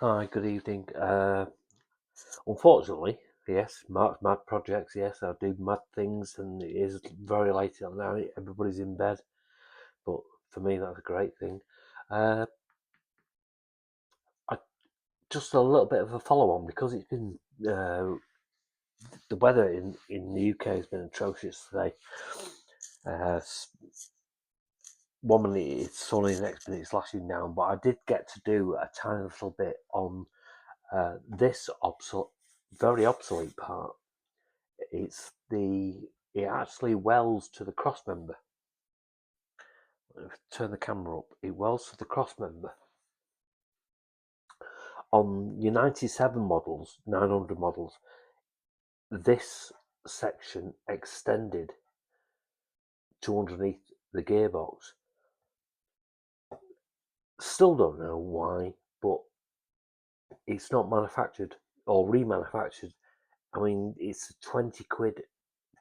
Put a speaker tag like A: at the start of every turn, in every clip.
A: Hi, good evening. Unfortunately, yes, mad projects. Yes, I do mad things, and it is very late at night. Everybody's in bed, but for me, that's a great thing. Uh, I, just a little bit of a follow-on because it's been the weather in the UK has been atrocious today. Uh, One minute it's sunny, the next minute it's lashing down. But I did get to do a tiny little bit on this very obsolete part. It actually welds to the cross member. Turn the camera up. It welds to the cross member. On your 97 models, 900 models, this section extended to underneath the gearbox. Still don't know why, but it's not manufactured or remanufactured. I mean, it's a 20 quid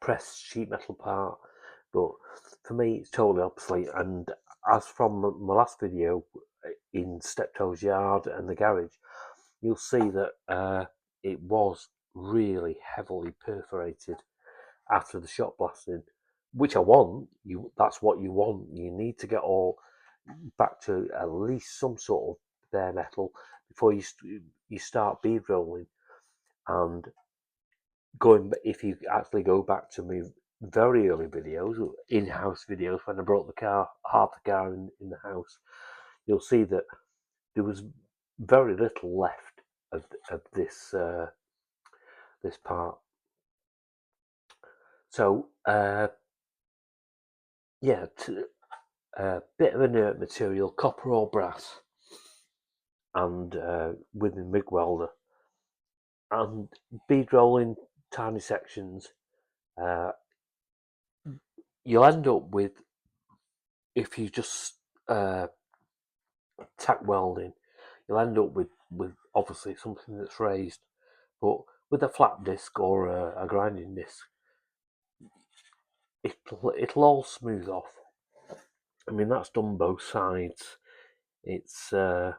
A: pressed sheet metal part, but for me, it's totally obsolete. And as from my last video in Steptoe's yard and the garage, you'll see that it was really heavily perforated after the shot blasting, which I want. That's what you want. You need to get all back to at least some sort of bare metal before you start bead rolling. And if you actually go back to my very early videos, in-house videos, when I brought the car, half the car in the house, you'll see that there was very little left of this part. So yeah, a bit of inert material, copper or brass, and with the MIG welder, and bead rolling tiny sections. Uh, you'll end up with, if you just tack welding, you'll end up with obviously something that's raised, but with a flat disc or a grinding disc, it'll all smooth off. I mean, that's done both sides. It's we'll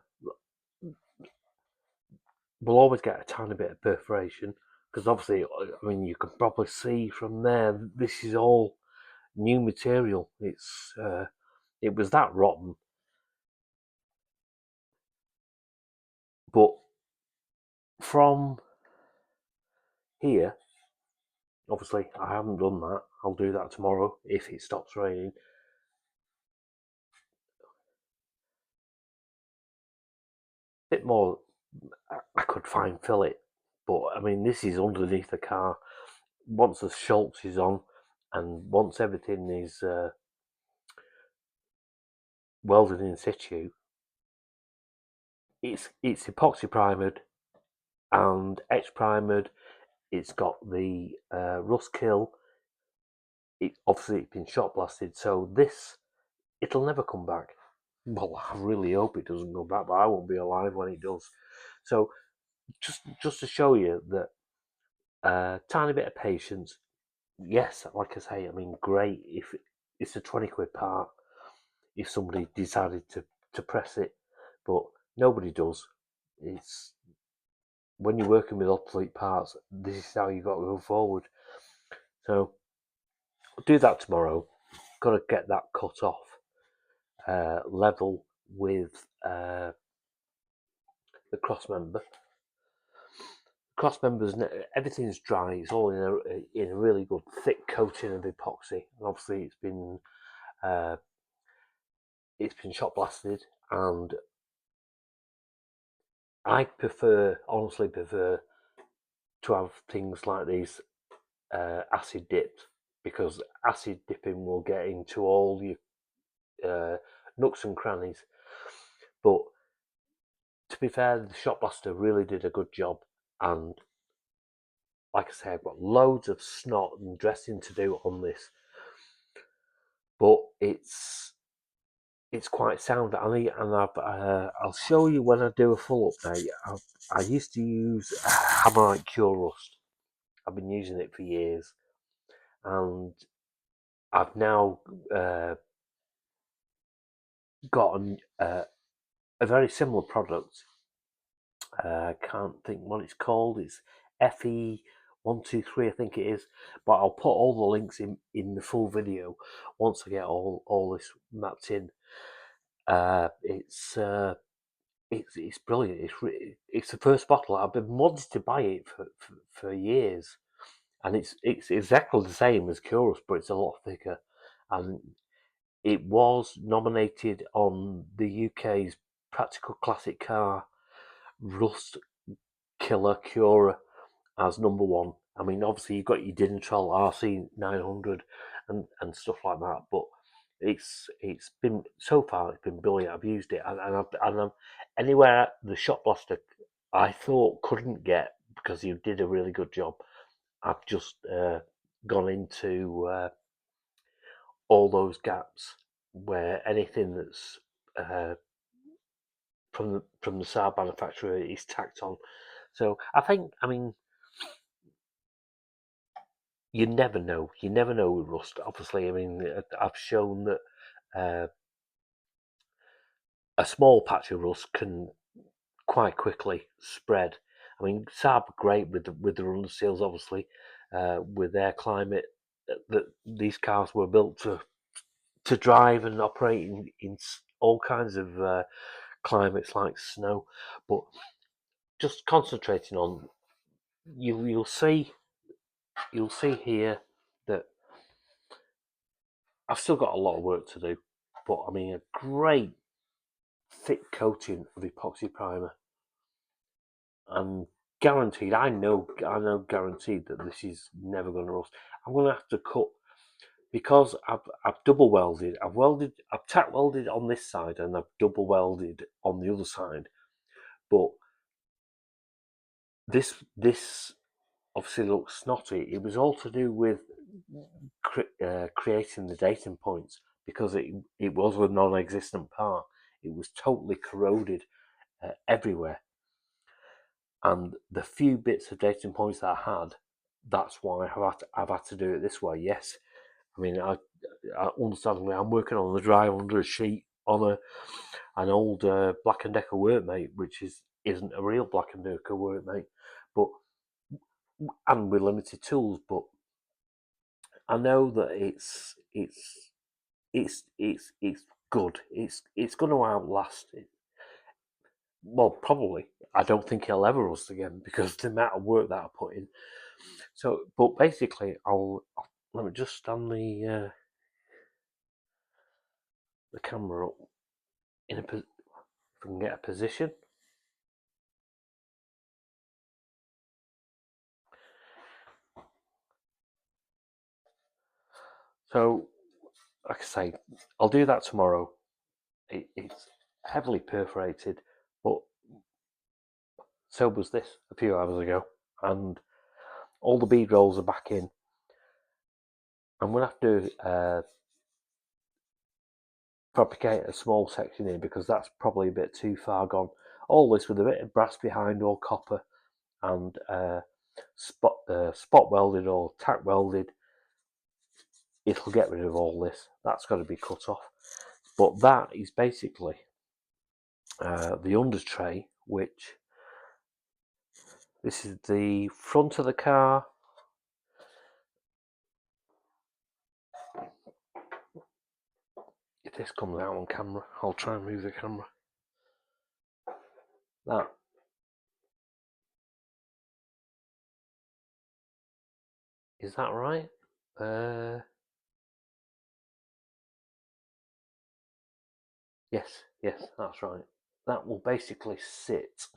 A: always get a tiny bit of perforation because obviously, I mean, you can probably see from there. This is all new material. It was that rotten, but from here, obviously, I haven't done that. I'll do that tomorrow if it stops raining. Bit more, I could fine fill it, but I mean, this is underneath the car. Once the Schultz is on, and once everything is welded in situ, it's epoxy primered and etch primered. It's got the rust kill. Obviously it's been shot blasted, so it'll never come back. Well, I really hope it doesn't come back, but I won't be alive when it does. So just to show you that tiny bit of patience. Yes, like I say, I mean, great if it's a 20 quid part if somebody decided to press it, but nobody does. It's when you're working with obsolete parts, this is how you got to go forward. So I'll do that tomorrow. Got to get that cut off level with the cross member. Cross members, everything's dry. It's all in a really good thick coating of epoxy, and obviously uh, it's been shot blasted, and I honestly prefer to have things like these acid dipped, because acid dipping will get into all your nooks and crannies. But to be fair, the shot blaster really did a good job, and like I say, I've got loads of snot and dressing to do on this, but it's quite sound. And I'll show you when I do a full update. I used to use Hammerite Cure Rust. I've been using it for years, and I've now got a very similar product I can't think what it's called. It's FE123, I think it is. But I'll put all the links in the full video once I get all this mapped in. It's brilliant. It's the first bottle. I've been wanting to buy it for years, and it's exactly the same as Curus, but it's a lot thicker, and it was nominated on the UK's Practical Classic Car Rust Killer Cura as #1. I mean, obviously you've got your Dinitrol RC900 and stuff like that, but it's been so far it's been brilliant. I've used it, and I'm anywhere the shot blaster I thought couldn't get because you did a really good job. I've just gone into all those gaps where anything that's from the Saab manufacturer is tacked on. So I mean, you never know. You never know with rust. Obviously, I mean, I've shown that a small patch of rust can quite quickly spread. I mean, Saab are great with the run seals, obviously, with their climate. That these cars were built to drive and operate in all kinds of climates like snow. But just concentrating on you'll see here that I've still got a lot of work to do. But I mean, a great thick coating of epoxy primer, and guaranteed, I know guaranteed that this is never going to rust. I'm going to have to cut because I've double welded. I've tack welded on this side and I've double welded on the other side. But this obviously looks snotty. It was all to do with creating the dating points because it was a non-existent part. It was totally corroded everywhere. And the few bits of dating points that I had, that's why I've had to do it this way. Yes, I mean I understandably I'm working on the dry under a sheet on an old Black and Decker workmate, which isn't a real Black and Decker workmate, but and with limited tools. But I know that it's good. It's going to outlast it. Well, probably. I don't think he'll ever rust again because the amount of work that I put in. So, but basically, let me just stand the camera up if I can get a position. So, like I say, I'll do that tomorrow. It's heavily perforated, but so was this a few hours ago, and all the bead rolls are back in. I'm gonna have to propagate a small section in because that's probably a bit too far gone. All this with a bit of brass behind or copper and spot welded or tack welded. It'll get rid of all this. That's got to be cut off. But that is basically the under tray, which this is the front of the car. If this comes out on camera, I'll try and move the camera. That is that right? Yes, that's right. That will basically sit.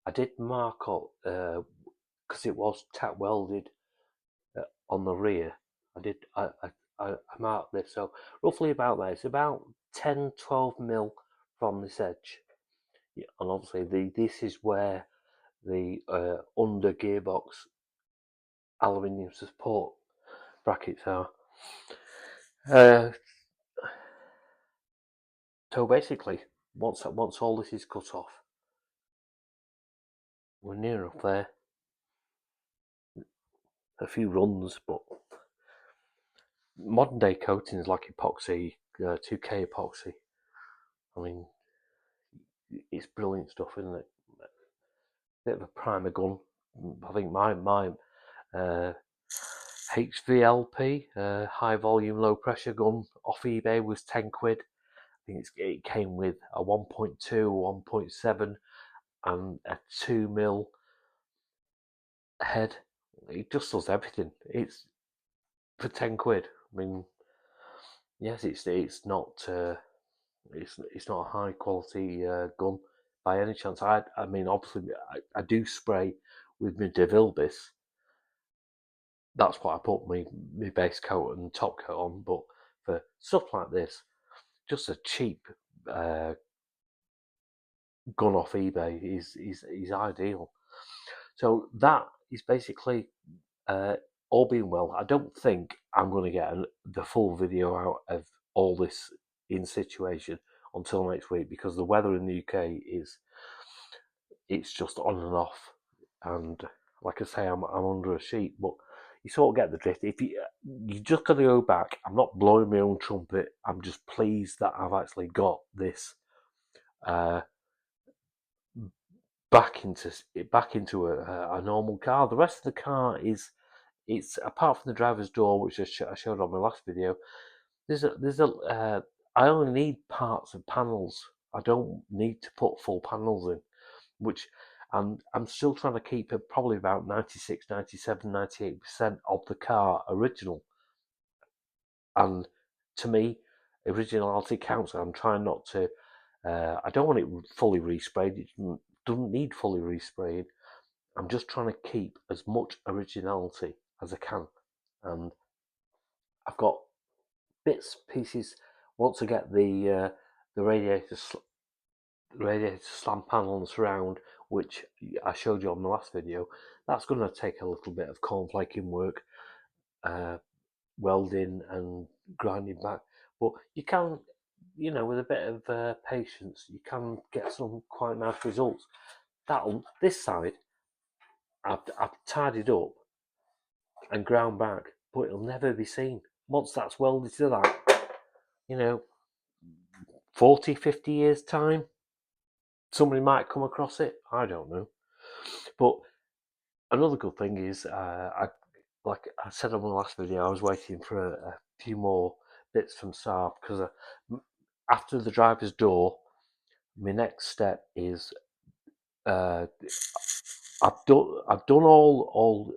A: I did mark up because it was tack welded on the rear. I marked this, so roughly about there. It's about 10-12 mil from this edge. Yeah, and obviously this is where the under gearbox aluminium support brackets are. So basically, once all this is cut off, we're near up there. A few runs, but modern day coatings like epoxy, 2K epoxy. I mean, it's brilliant stuff, isn't it? bit of a primer gun. I think my HVLP, high volume low pressure gun off eBay was 10 quid. I think it came with a 1.2, 1.7 and a 2mm head. It just does everything. It's for 10 quid. I mean, yes, it's not it's not a high quality gun by any chance. I mean, obviously, I do spray with my DeVilbiss. That's what I put my base coat and top coat on. But for stuff like this, just a cheap gun off eBay is ideal. So that is basically all being well. I don't think I'm going to get the full video out of all this in situation until next week, because the weather in the UK it's just on and off, and like I say, I'm under a sheet, but you sort of get the drift. If you just got to go back, I'm not blowing my own trumpet. I'm just pleased that I've actually got this back into a normal car. The rest of the car it's apart from the driver's door, which I showed on my last video. I only need parts and panels. I don't need to put full panels in, which I'm still trying to keep probably about 96, 97, 98% of the car original. And to me, originality counts. I'm trying not to. I don't want it fully resprayed. It doesn't need fully resprayed. I'm just trying to keep as much originality as I can, and I've got bits, pieces. Once I get the radiator slam panel and surround, which I showed you on the last video, that's going to take a little bit of cornflaking work, welding and grinding back. But you can, with a bit of patience, you can get some quite nice results. This side, I've tidied up and ground back, but it'll never be seen. Once that's welded to that, 40, 50 years time, somebody might come across it. I don't know. But another good thing is, like I said on the last video, I was waiting for a few more bits from Saab, because after the driver's door, my next step is I've done all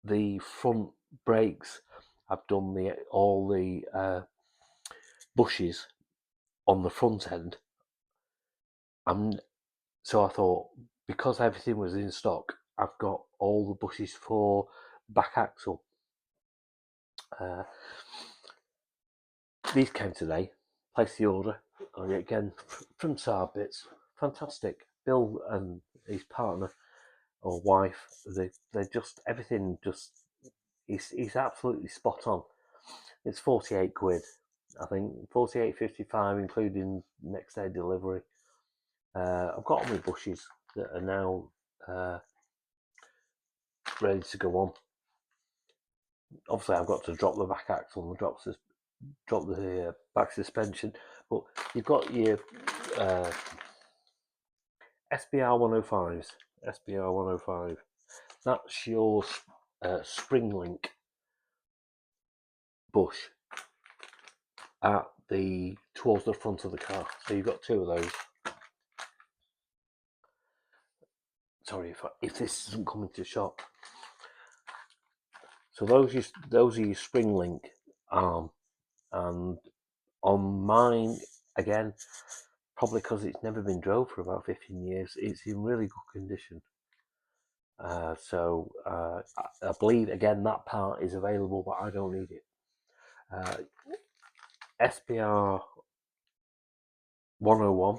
A: the front brakes. I've done all the bushes on the front end. So I thought, because everything was in stock, I've got all the bushes for back axle. These came today. Placed the order again from Saab Bits. Fantastic. Bill and his partner or wife, they just everything just he's absolutely spot on. It's 48 quid, I think 48.55 including next day delivery. I've got all my bushes that are now ready to go on. Obviously, I've got to drop the back axle and drop the back suspension, but you've got your SBR 105s. SBR 105. That's your spring link bush towards the front of the car. So you've got two of those. Sorry if this isn't coming to shot. So those are your spring link arm, and on mine again, probably because it's never been drove for about 15 years, it's in really good condition. So I believe again that part is available, but I don't need it. SPR 101.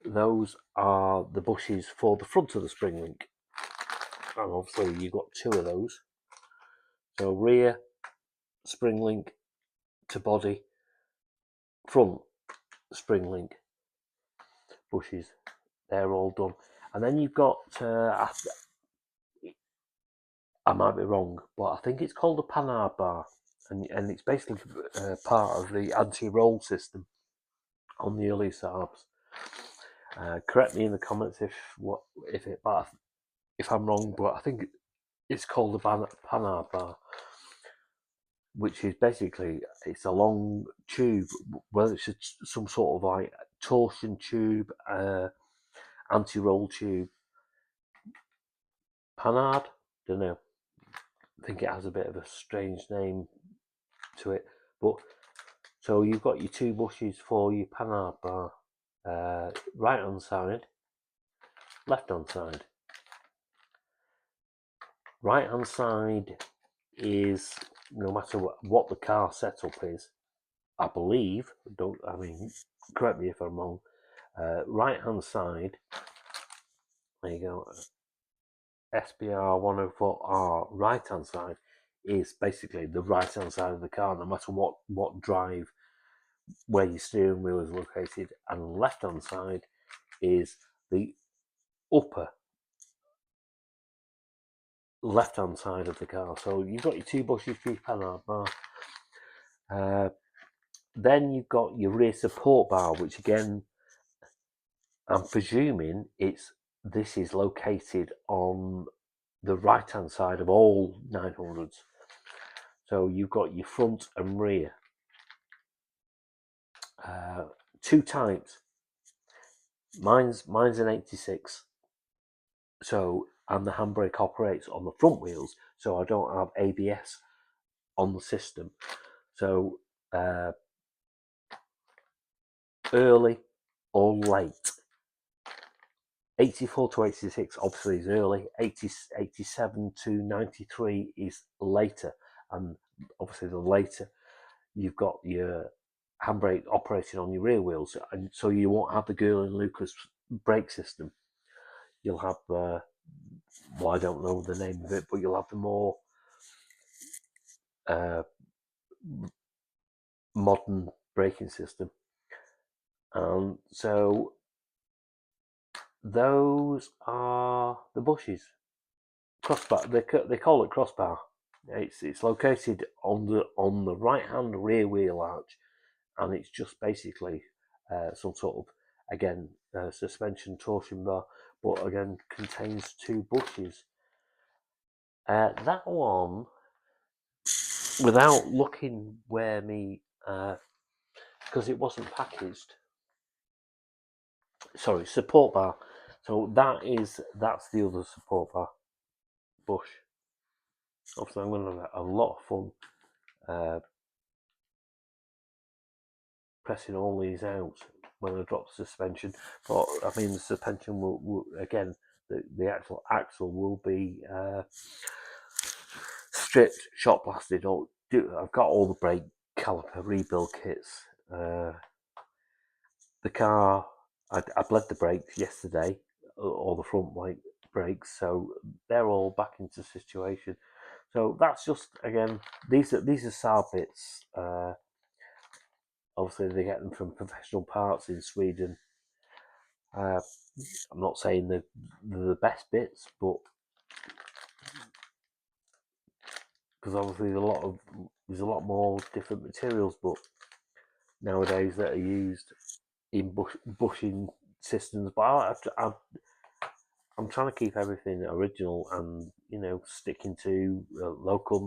A: Those are the bushes for the front of the spring link, and obviously you've got two of those. So rear spring link to body, front spring link bushes, they're all done. And then you've got I might be wrong, but I think it's called a panhard bar, and it's basically part of the anti-roll system on the early Saabs. Correct me in the comments if I'm wrong, but I think it's called the Panhard bar, which is basically it's a long tube, whether it's some sort of like torsion tube, anti-roll tube. Panhard, don't know. I think it has a bit of a strange name to it, but so you've got your two bushes for your Panhard bar, right hand side, left hand side. Right hand side is, no matter what the car setup is, I believe, correct me if I'm wrong, right hand side, there you go, SBR 104R, right hand side is basically the right hand side of the car, no matter what drive, where your steering wheel is located, and left hand side is the upper left hand side of the car. So you've got your two bushes for your Panhard bar. Then you've got your rear support bar, which again, I'm presuming this is located on the right hand side of all 900s. So you've got your front and rear. Two types. Mine's an 86. So, and the handbrake operates on the front wheels, so I don't have ABS on the system. So early or late. 84 to 86 obviously is early, 87 to 93 is later, and obviously the later you've got your handbrake operating on your rear wheels, and so you won't have the Gerlin-Lucas brake system. You'll have, I don't know the name of it, but you'll have the more modern braking system. So those are the bushes. Crossbar, they call it crossbar. It's located on the right hand rear wheel arch, and it's just basically some sort of, again, suspension torsion bar, but again contains two bushes. That one, without looking where me, because it wasn't packaged. Sorry, support bar. So that's the other support bar bush. Obviously, I'm going to have a lot of fun pressing all these out when I drop the suspension. But I mean, the suspension will again, the actual axle will be stripped, shot blasted. I've got all the brake caliper rebuild kits. The car, I bled the brakes yesterday, or the front brakes, so they're all back into situation. So that's just, again, these are Saab bits. Obviously, they get them from professional parts in Sweden. I'm not saying they're the best bits, but because obviously there's a lot more different materials, but nowadays that are used in bushing systems. But I'm trying to keep everything original, and sticking to local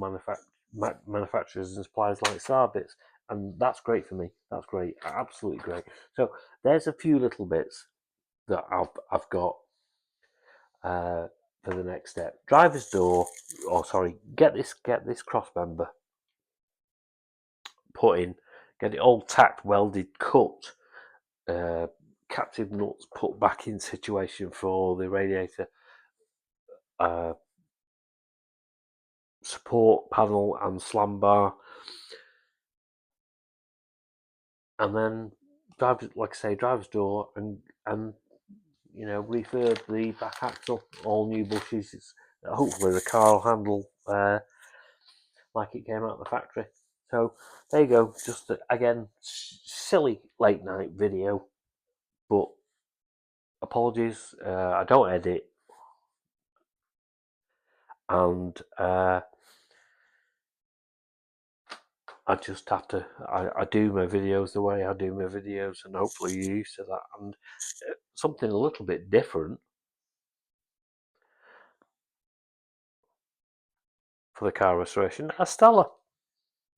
A: manufacturers and suppliers like Saab bits, and that's great for me. That's great, absolutely great. So there's a few little bits that I've got for the next step. Driver's door, get this cross member put in, get it all tacked, welded, cut, captive nuts put back in situation for the radiator, support panel and slam bar, and then driver's door, and refurb the back axle, all new bushes. Hopefully the car will handle like it came out of the factory. So there you go, just again, silly late night video, but apologies, I don't edit, and I just have to, I do my videos the way I do my videos, and hopefully you're used to that. And something a little bit different for the car restoration, a Stella.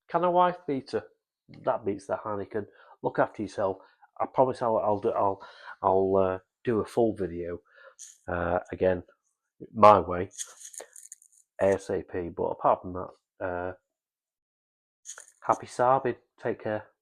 A: Can a wife beat her? That beats the Heineken. Look after yourself. I promise I'll do a full video again my way ASAP. But apart from that, happy Saabing. Take care.